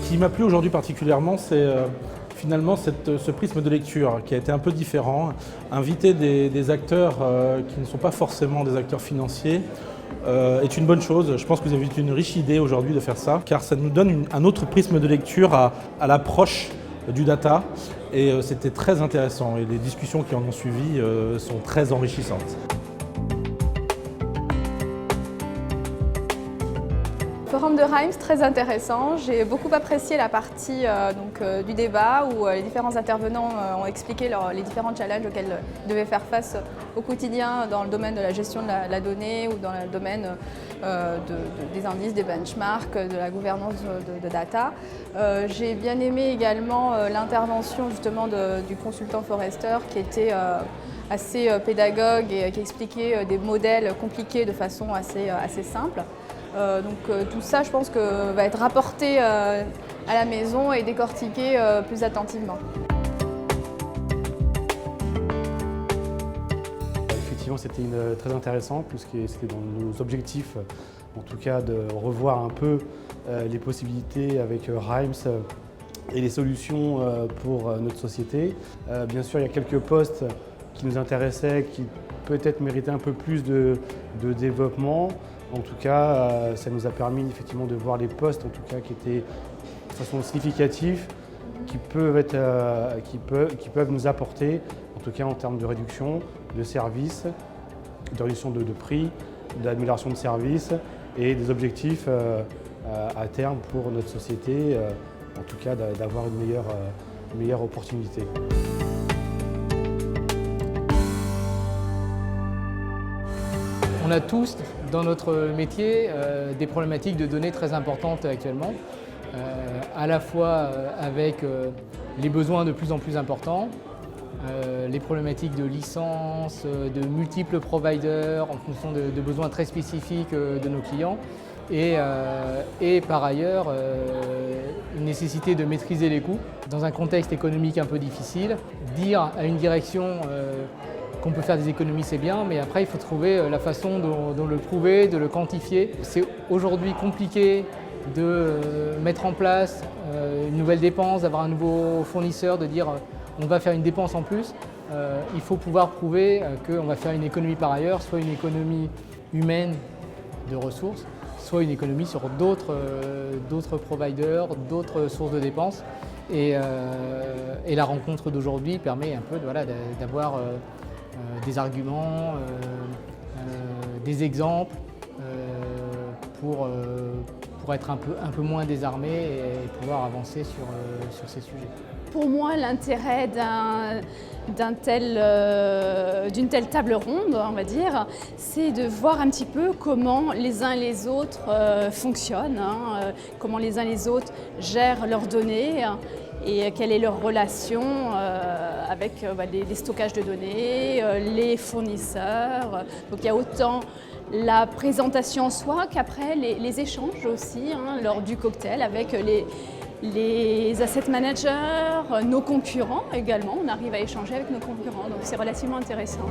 qui m'a plu aujourd'hui particulièrement, c'est finalement ce prisme de lecture qui a été un peu différent. Inviter des acteurs qui ne sont pas forcément des acteurs financiers est une bonne chose. Je pense que vous avez eu une riche idée aujourd'hui de faire ça, car ça nous donne un autre prisme de lecture à l'approche du data. Et c'était très intéressant. Et les discussions qui en ont suivi sont très enrichissantes. Forum de Reims, très intéressant. J'ai beaucoup apprécié la partie du débat où les différents intervenants ont expliqué les différents challenges auxquels ils devaient faire face au quotidien dans le domaine de la gestion de la donnée ou dans le domaine des indices, des benchmarks, de la gouvernance de data. J'ai bien aimé également l'intervention justement du consultant Forrester qui était assez pédagogue et qui expliquait des modèles compliqués de façon assez simple. Tout ça, je pense que va être rapporté à la maison et décortiqué plus attentivement. Effectivement, c'était très intéressant puisque c'était dans nos objectifs, en tout cas, de revoir un peu les possibilités avec Reims et les solutions pour notre société. Bien sûr, il y a quelques postes qui nous intéressaient, qui peut-être méritaient un peu plus de développement. En tout cas, ça nous a permis effectivement de voir les postes en tout cas, qui étaient de façon significative, qui peuvent nous apporter, en tout cas en termes de réduction de services, de réduction de prix, d'amélioration de services et des objectifs à terme pour notre société, en tout cas d'avoir une meilleure opportunité. On a tous dans notre métier des problématiques de données très importantes actuellement, à la fois avec les besoins de plus en plus importants, les problématiques de licence, de multiples providers en fonction de besoins très spécifiques de nos clients et par ailleurs une nécessité de maîtriser les coûts dans un contexte économique un peu difficile, dire à une direction qu'on peut faire des économies, c'est bien, mais après il faut trouver la façon dont le prouver, de le quantifier. C'est aujourd'hui compliqué de mettre en place une nouvelle dépense, d'avoir un nouveau fournisseur, de dire on va faire une dépense en plus. Il faut pouvoir prouver qu'on va faire une économie par ailleurs, soit une économie humaine de ressources, soit une économie sur d'autres providers, d'autres sources de dépenses. Et la rencontre d'aujourd'hui permet un peu d'avoir des arguments, des exemples pour être un peu moins désarmé et pouvoir avancer sur ces sujets. Pour moi, l'intérêt d'une telle table ronde, on va dire, c'est de voir un petit peu comment les uns et les autres fonctionnent, comment les uns et les autres gèrent leurs données et quelle est leur relation avec les stockages de données, les fournisseurs. Donc il y a autant la présentation en soi qu'après les échanges aussi lors du cocktail avec les asset managers, nos concurrents également. On arrive à échanger avec nos concurrents, donc c'est relativement intéressant.